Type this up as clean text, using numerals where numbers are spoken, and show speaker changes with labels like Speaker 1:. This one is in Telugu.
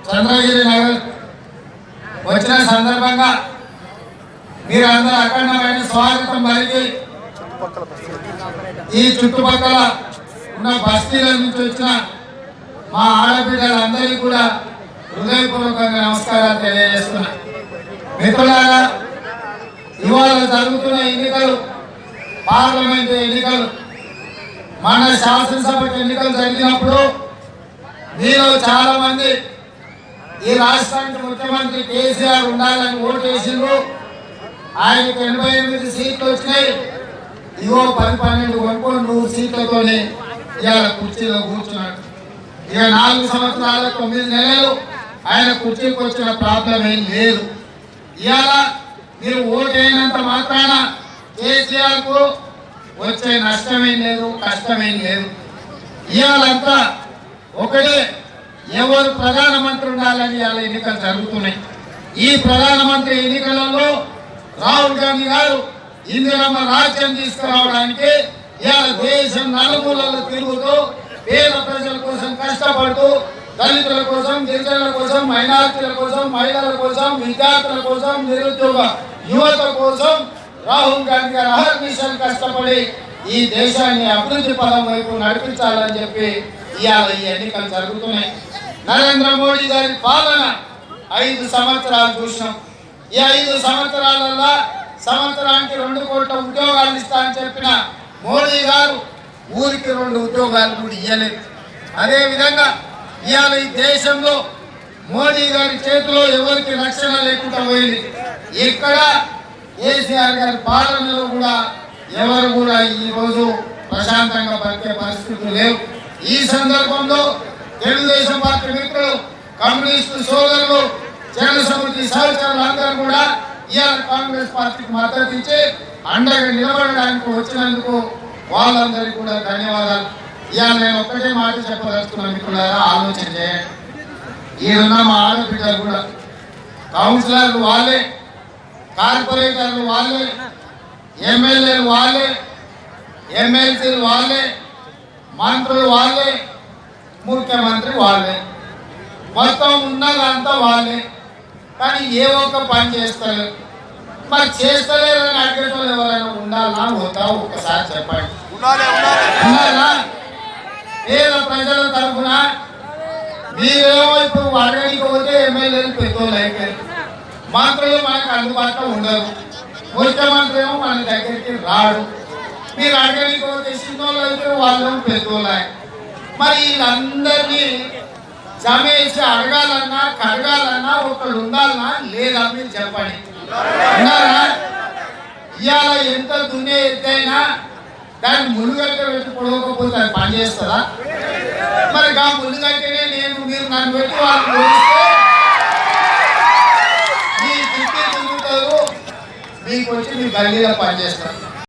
Speaker 1: చంద్రగిరి నగర్ వచ్చిన సందర్భంగా మీరందరూ అఖండమైన స్వాగతం పలికి ఈ చుట్టుపక్కల ఉన్న బస్తీల నుంచి వచ్చిన మా ఆడబిడ్డలందరికీ కూడా హృదయపూర్వకంగా నమస్కారాలు తెలియజేస్తున్నా. మిత్రులారా, ఇవాళ జరుగుతున్న ఎన్నికలు పార్లమెంట్ ఎన్నికలు, మన శాసనసభ ఎన్నికలు జరిగినప్పుడు మీలో చాలా మంది ఈ రాష్ట్రానికి ముఖ్యమంత్రి కేసీఆర్ ఉండాలని ఓటేసిండ్రు. ఆయనకు 88 సీట్లు వచ్చినాయి. ఇగో 10-12 కొనుక్కొని 100 సీట్లతోనే ఇవాళ కుర్చీలో కూర్చున్నాడు. ఇక 4 సంవత్సరాల 9 నెలలు ఆయన కుర్చీకి వచ్చిన ప్రాబ్లం ఏం లేదు. ఇవాళ మీరు ఓటైనంత మాత్రాన కేసీఆర్ కు వచ్చే నష్టమేం లేదు, కష్టమేం లేదు. ఇవాళంతా ఒకటే, ఎవరు ప్రధానమంత్రి ఉండాలని ఇవాళ ఎన్నికలు జరుగుతున్నాయి. ఈ ప్రధానమంత్రి ఎన్నికలలో రాహుల్ గాంధీ గారు ఇందిరమ్మ రాజ్యం తీసుకురావడానికి ఇవాళ దేశం నలుమూలలు తిరుగుతూ పేద ప్రజల కోసం కష్టపడుతూ దళితుల కోసం, గిరిజనుల కోసం, మైనారిటీల కోసం, మహిళల కోసం, విద్యార్థుల కోసం, నిరుద్యోగ యువత కోసం రాహుల్ గాంధీ గారు అహర్నిశలు కష్టపడి ఈ దేశాన్ని అభివృద్ధి పదం వైపు నడిపించాలని చెప్పి ఇవాళ ఈ ఎన్నికలు జరుగుతున్నాయి. నరేంద్ర మోడీ గారి పాలన 5 సంవత్సరాలు చూసినాం. ఈ 5 సంవత్సరాలలో సంవత్సరానికి 2 కోట్ల ఉద్యోగాలు ఇస్తా అని చెప్పిన మోడీ గారు ఊరికి 2 ఉద్యోగాలు కూడా ఇవ్వలేదు. అదేవిధంగా ఇవాళ ఈ దేశంలో మోడీ గారి చేతిలో ఎవరికి రక్షణ లేకుండా పోయింది. ఇక్కడ కేసీఆర్ గారి పాలనలో కూడా ఎవరు కూడా ఈరోజు ప్రశాంతంగా బతికే పరిస్థితులు లేవు. ఈ సందర్భంలో తెలుగుదేశం పార్టీ మిత్రులు, కమ్యూనిస్టు సోదరులు, జన సమితి సహచరులు అందరూ కూడా ఇవాళ కాంగ్రెస్ పార్టీకి మద్దతు ఇచ్చి అండగా నిలబడడానికి వచ్చినందుకు వాళ్ళందరికీ కూడా ధన్యవాదాలు. ఇవాళ నేను ఒక్కటే మాట చెప్పదలుచుకున్నాను మిత్రులారా, ఆలోచన చేయండి. ఈడున్న మా ఆడబిడ్డలు కూడా కౌన్సిలర్లు వాళ్ళే, కార్పొరేటర్లు వాళ్ళే, ఎమ్మెల్యేలు వాళ్ళే, ఎమ్మెల్సీలు వాళ్ళే, మంత్రులు వాళ్ళే, ముఖ్యమంత్రి వాళ్ళే, మొత్తం ఉన్నదంతా వాళ్ళే. కానీ ఏ ఒక్క పని చేస్తలేరు. మరి చేస్తలేరని అడిగేటోళ్ళు ఎవరైనా ఉండాలా వద్దా ఒక్కసారి చెప్పండి. ఉన్నారా? పేద ప్రజల తరఫున మీరేమో ఇప్పుడు అడగడానికి పోతే ఎమ్మెల్యేలు పెద్దోళ్ళు అయిపోయారు, మంత్రులు మనకు అందుబాటులో ఉండరు, ముఖ్యమంత్రి ఏమో మన దగ్గరికి రాడు. మీరు అడగడానికి పోతే చిన్నోళ్ళు అయితే వాళ్ళు పెద్దోళ్ళు. మరి వీళ్ళందరినీ జమేసి అడగాలన్నా కడగాలన్నా ఒకళ్ళు ఉండాలన్నా లేదా మీరు చెప్పండి. ఉన్నారా? ఇవాళ ఎంత దున్నే ఎత్తైనా దాన్ని మునుగట్ట పెట్టి పొడవకపోతే అది పని చేస్తుందా? మరి ఆ మునుగట్టనే మీరు నన్ను పెట్టి వాళ్ళు పోలిస్తే మీ చుట్టూ తిరుగుతారు, మీకు వచ్చి మీ గల్లీలో పనిచేస్తారు.